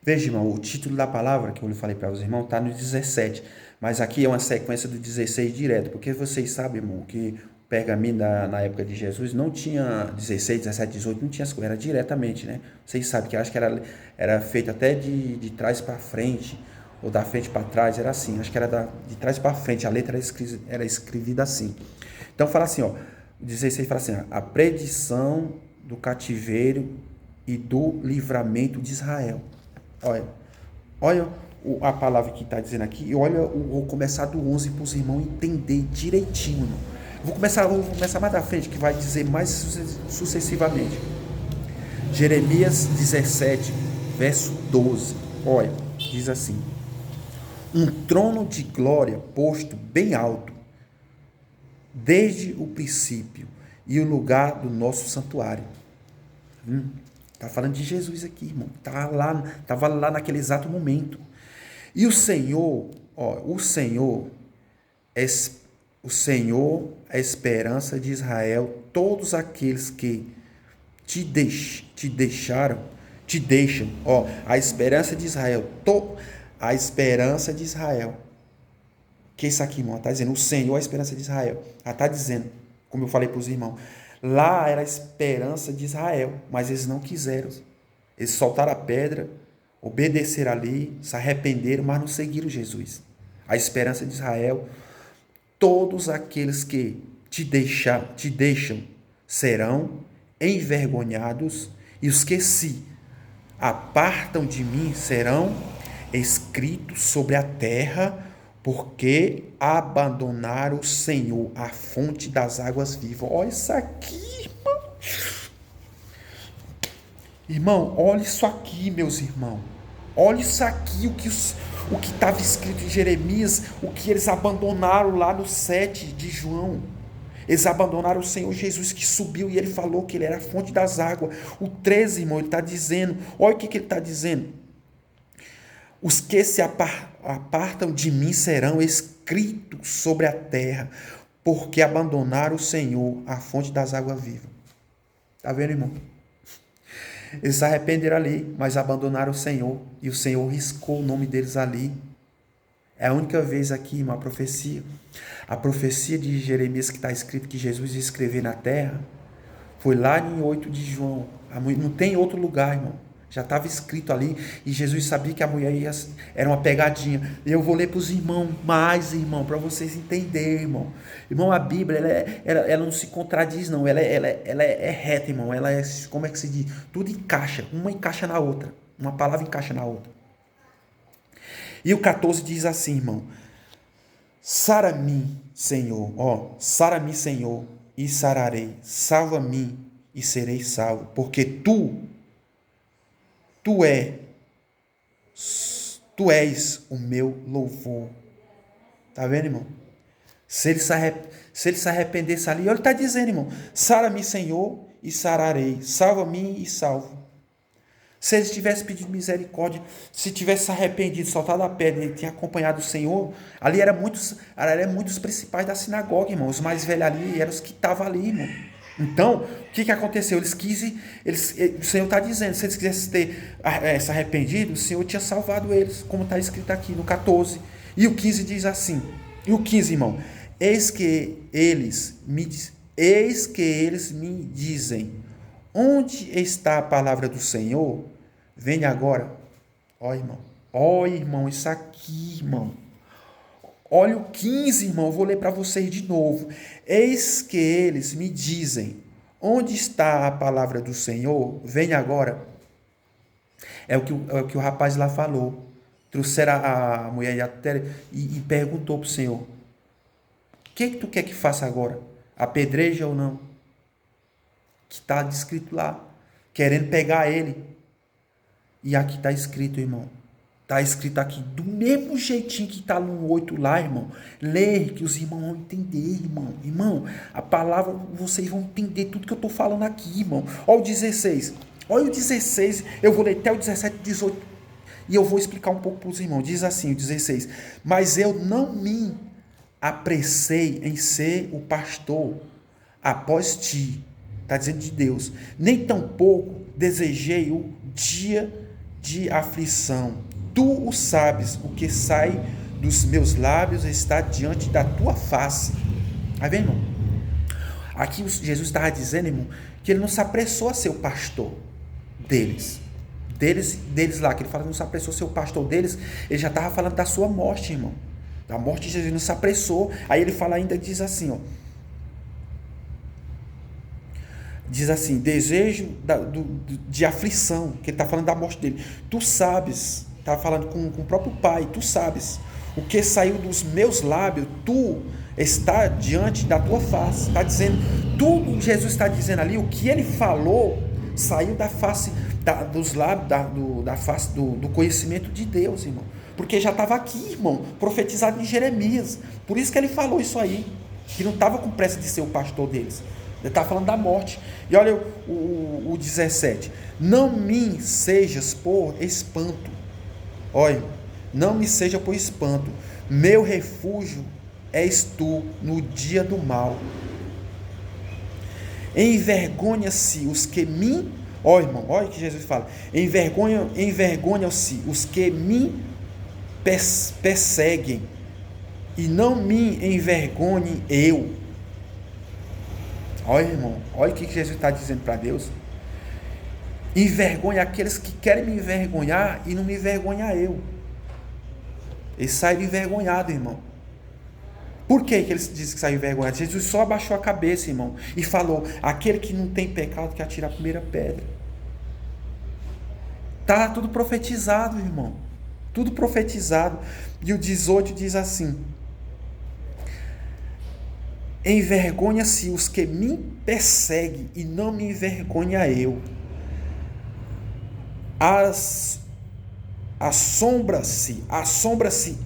Veja, irmão, o título da palavra que eu falei para os irmãos está no 17, mas aqui é uma sequência do 16 direto, porque vocês sabem, irmão, que o pergaminho na época de Jesus não tinha 16, 17, 18, não tinha as coisas, era diretamente, né? Vocês sabem que acho que era feito até de trás para frente, ou da frente para trás, era assim, acho que era de trás para frente, a letra era escrevida assim. Então fala assim, ó, o 16 fala assim, ó, a predição do cativeiro e do livramento de Israel. Olha a palavra que está dizendo aqui, e olha, vou começar do 11 para os irmãos entender direitinho, irmão. Vou começar mais da frente, que vai dizer mais sucessivamente. Jeremias 17, verso 12. Olha, diz assim: um trono de glória posto bem alto, desde o princípio, e o lugar do nosso santuário. Está falando de Jesus aqui, irmão. Estava lá naquele exato momento. E o Senhor, o Senhor, a esperança de Israel, todos aqueles que te deixam, a esperança de Israel, a esperança de Israel. Que isso aqui, irmão? Está dizendo, o Senhor é a esperança de Israel. Está dizendo, como eu falei para os irmãos, lá era a esperança de Israel, mas eles não quiseram. Eles soltaram a pedra, obedeceram ali, se arrependeram, mas não seguiram Jesus. A esperança de Israel, todos aqueles que te deixam serão envergonhados, e os que se apartam de mim serão escritos sobre a terra, porque abandonaram o Senhor, a fonte das águas vivas. Olha isso aqui, irmão. Irmão, olha isso aqui, meus irmãos. Olha isso aqui, o que estava escrito em Jeremias, o que eles abandonaram lá no 7 de João. Eles abandonaram o Senhor Jesus que subiu, e ele falou que ele era a fonte das águas. O 13, irmão, ele está dizendo, olha o que ele está dizendo. Os que se apartam de mim serão escritos sobre a terra, porque abandonaram o Senhor, a fonte das águas vivas. Está vendo, irmão? Eles se arrependeram ali, mas abandonaram o Senhor, e o Senhor riscou o nome deles ali. É a única vez aqui, irmão, a profecia de Jeremias que está escrito que Jesus ia escrever na terra, foi lá em 8 de João. Não tem outro lugar, irmão. Já estava escrito ali, e Jesus sabia que a mulher era uma pegadinha. E eu vou ler para os irmãos mais, irmão, para vocês entenderem, irmão. Irmão, a Bíblia, ela não se contradiz, não. Ela é reta, irmão. Ela é, como é que se diz? Tudo encaixa. Uma encaixa na outra. Uma palavra encaixa na outra. E o 14 diz assim, irmão: Sara-me, Senhor, sara-me, Senhor, e sararei. Salva-me e serei salvo, porque tu és o meu louvor. Tá vendo, irmão? Se ele se arrependesse ali, ele está dizendo, irmão: sara-me, Senhor, e sararei. Salva-me e salvo. Se ele tivesse pedido misericórdia, se tivesse se arrependido, soltado a pedra e tinha acompanhado o Senhor, ali eram muitos principais da sinagoga, irmão. Os mais velhos ali eram os que estavam ali, irmão. Então, o que aconteceu? O Senhor está dizendo, se eles quisessem ter se arrependido, o Senhor tinha salvado eles, como está escrito aqui no 14. E o 15 diz assim, e o 15, irmão: eis que eles me dizem, onde está a palavra do Senhor? Venha agora. Ó, irmão, isso aqui, irmão. Olha o 15, irmão, eu vou ler para vocês de novo. Eis que eles me dizem, onde está a palavra do Senhor? Venha agora. É o que o rapaz lá falou. Trouxeram a mulher até e perguntou para o Senhor: o que tu quer que faça agora? Apedreja ou não? Que está descrito lá, querendo pegar ele. E aqui está escrito, irmão. Está escrito aqui, do mesmo jeitinho que está no 8 lá, irmão. Lê, que os irmãos vão entender, irmão. Irmão, a palavra, vocês vão entender tudo que eu estou falando aqui, irmão. Olha o 16. Olha o 16. Eu vou ler até o 17, 18. E eu vou explicar um pouco para os irmãos. Diz assim, o 16. Mas eu não me apressei em ser o pastor após ti. Está dizendo de Deus. Nem tampouco desejei o dia de aflição. Tu o sabes, o que sai dos meus lábios está diante da tua face. Aí vem, irmão. Aqui Jesus estava dizendo, irmão, que ele não se apressou a ser o pastor deles lá, que ele fala que não se apressou a ser o pastor deles, ele já estava falando da sua morte, irmão. Da morte de Jesus, não se apressou. Aí ele fala ainda, diz assim, ó. Diz assim, desejo de aflição, que ele está falando da morte dele. Tu sabes, está falando com o próprio Pai, tu sabes, o que saiu dos meus lábios, tu está diante da tua face. Está dizendo, tudo Jesus está dizendo ali, o que ele falou, saiu da face, dos lábios, da face do conhecimento de Deus, irmão. Porque já estava aqui, irmão, profetizado em Jeremias. Por isso que ele falou isso aí, que não estava com pressa de ser o pastor deles. Ele está falando da morte. E olha o 17. Não me sejas por espanto. Olha, não me seja por espanto. Meu refúgio és tu no dia do mal. Envergonha-se os que me... Olha, irmão, olha o que Jesus fala. Envergonham-se os que me perseguem, e não me envergonhe eu. Olha, irmão, olha o que Jesus está dizendo para Deus. Envergonha aqueles que querem me envergonhar e não me envergonhar eu. Eles saíram envergonhados, irmão. Por que eles dizem que saíram envergonhados? Jesus só abaixou a cabeça, irmão, e falou, aquele que não tem pecado que atira a primeira pedra. Está tudo profetizado, irmão. Tudo profetizado. E o 18 diz assim, envergonha-se os que me perseguem e não me envergonha eu. Assombra-se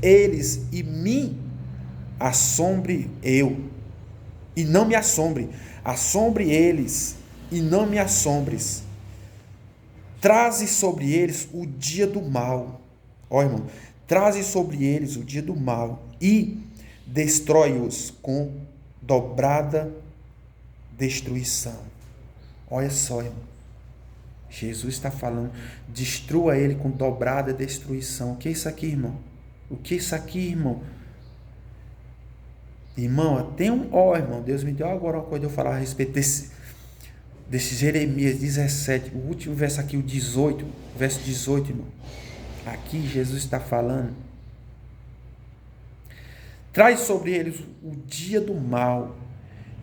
eles e me assombre eu. E não me assombre. Assombre eles e não me assombres. Traze sobre eles o dia do mal. Ó, irmão, traze sobre eles o dia do mal e destrói-os com dobrada destruição. Olha só, irmão. Jesus está falando, destrua ele com dobrada destruição. O que é isso aqui, irmão? O que é isso aqui, irmão? Irmão, tem um... Ó, irmão, Deus me deu agora uma coisa de eu falar a respeito desse Jeremias 17, o último verso aqui, o 18, verso 18, irmão. Aqui Jesus está falando, traz sobre eles o dia do mal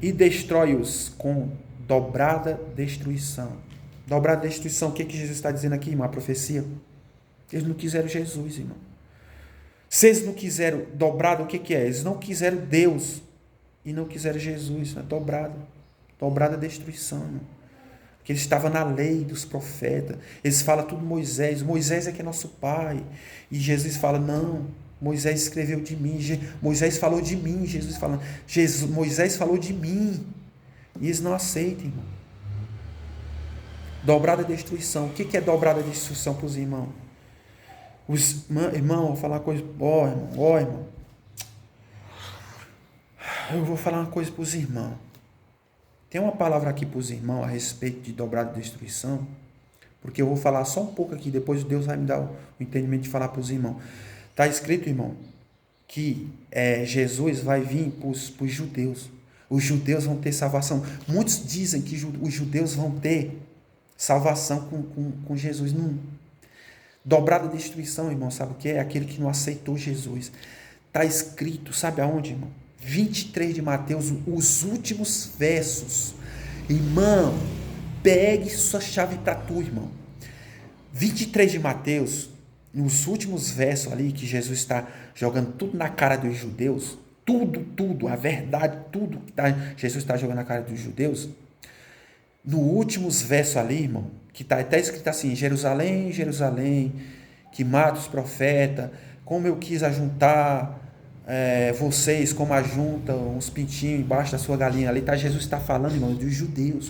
e destrói-os com dobrada destruição. Dobrada destruição, o que Jesus está dizendo aqui, irmão? A profecia. Eles não quiseram Jesus, irmão. Se eles não quiseram dobrada, o que é? Eles não quiseram Deus e não quiseram Jesus. É dobrada destruição, irmão. Porque eles estavam na lei dos profetas. Eles falam tudo Moisés. Moisés é que é nosso pai. E Jesus fala, não, Moisés escreveu de mim. Moisés falou de mim. Jesus falando, Moisés falou de mim. E eles não aceitam, irmão. Dobrada destruição. O que é dobrada destruição para os irmãos? Irmão, vou falar uma coisa. Irmão. Eu vou falar uma coisa para os irmãos. Tem uma palavra aqui para os irmãos a respeito de dobrada destruição, porque eu vou falar só um pouco aqui, depois Deus vai me dar o entendimento de falar para os irmãos. Está escrito, irmão, que Jesus vai vir para os judeus. Os judeus vão ter salvação. Muitos dizem que os judeus vão ter salvação com Jesus. Não. Dobrada destruição, irmão, sabe o que é? Aquele que não aceitou Jesus. Está escrito, sabe aonde, irmão? 23 de Mateus, os últimos versos. Irmão, pegue sua chave para tu, irmão. 23 de Mateus, nos últimos versos ali, que Jesus está jogando tudo na cara dos judeus, tudo, a verdade, tudo que Jesus está jogando na cara dos judeus. No últimos versos ali, irmão, que está até escrito assim, Jerusalém, Jerusalém, que mata os profetas, como eu quis ajuntar vocês, como ajuntam uns pintinhos embaixo da sua galinha. Ali Jesus está falando, irmão, dos judeus.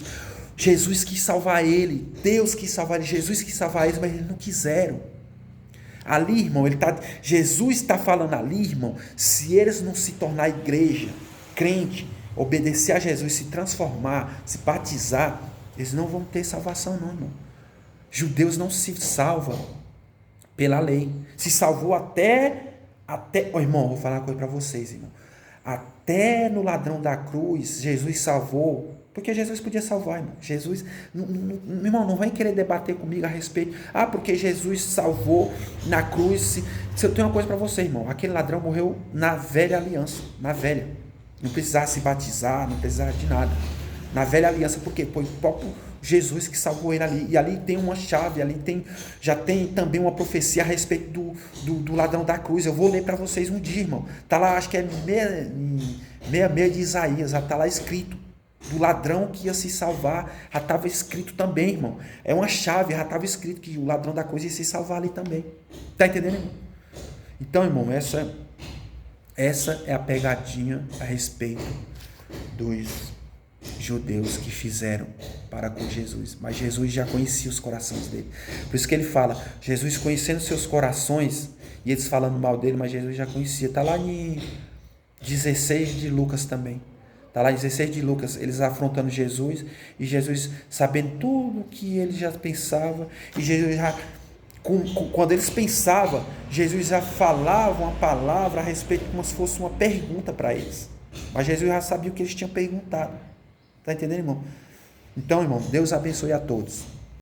Jesus quis salvar ele, Deus quis salvar ele, Jesus quis salvar eles, mas eles não quiseram. Ali, irmão, Jesus está falando ali, irmão, se eles não se tornar igreja, crente, obedecer a Jesus, se transformar, se batizar, eles não vão ter salvação não, irmão. Judeus não se salvam Pela lei. Se salvou até, oh, irmão, vou falar uma coisa para vocês, irmão. Até no ladrão da cruz, Jesus salvou, porque Jesus podia salvar, irmão. Jesus, meu irmão, não vai querer debater comigo a respeito, porque Jesus salvou na cruz. Se eu tenho uma coisa para você, irmão, aquele ladrão morreu na velha aliança, na velha. Não precisava se batizar, não precisava de nada. Na velha aliança, por quê? Foi o próprio Jesus que salvou ele ali. E ali tem uma chave, já tem também uma profecia a respeito do ladrão da cruz. Eu vou ler para vocês um dia, irmão. Está lá, acho que é 66 de Isaías, já está lá escrito. Do ladrão que ia se salvar, já estava escrito também, irmão. É uma chave, já estava escrito que o ladrão da cruz ia se salvar ali também. Está entendendo, irmão? Então, irmão, essa é a pegadinha a respeito dos judeus que fizeram para com Jesus. Mas Jesus já conhecia os corações dele. Por isso que ele fala, Jesus conhecendo seus corações, e eles falando mal dele, mas Jesus já conhecia. Está lá em 16 de Lucas também. Está lá em 16 de Lucas, eles afrontando Jesus, e Jesus sabendo tudo o que ele já pensava, e Jesus já, quando eles pensavam, Jesus já falava uma palavra a respeito, como se fosse uma pergunta para eles. Mas Jesus já sabia o que eles tinham perguntado. Está entendendo, irmão? Então, irmão, Deus abençoe a todos.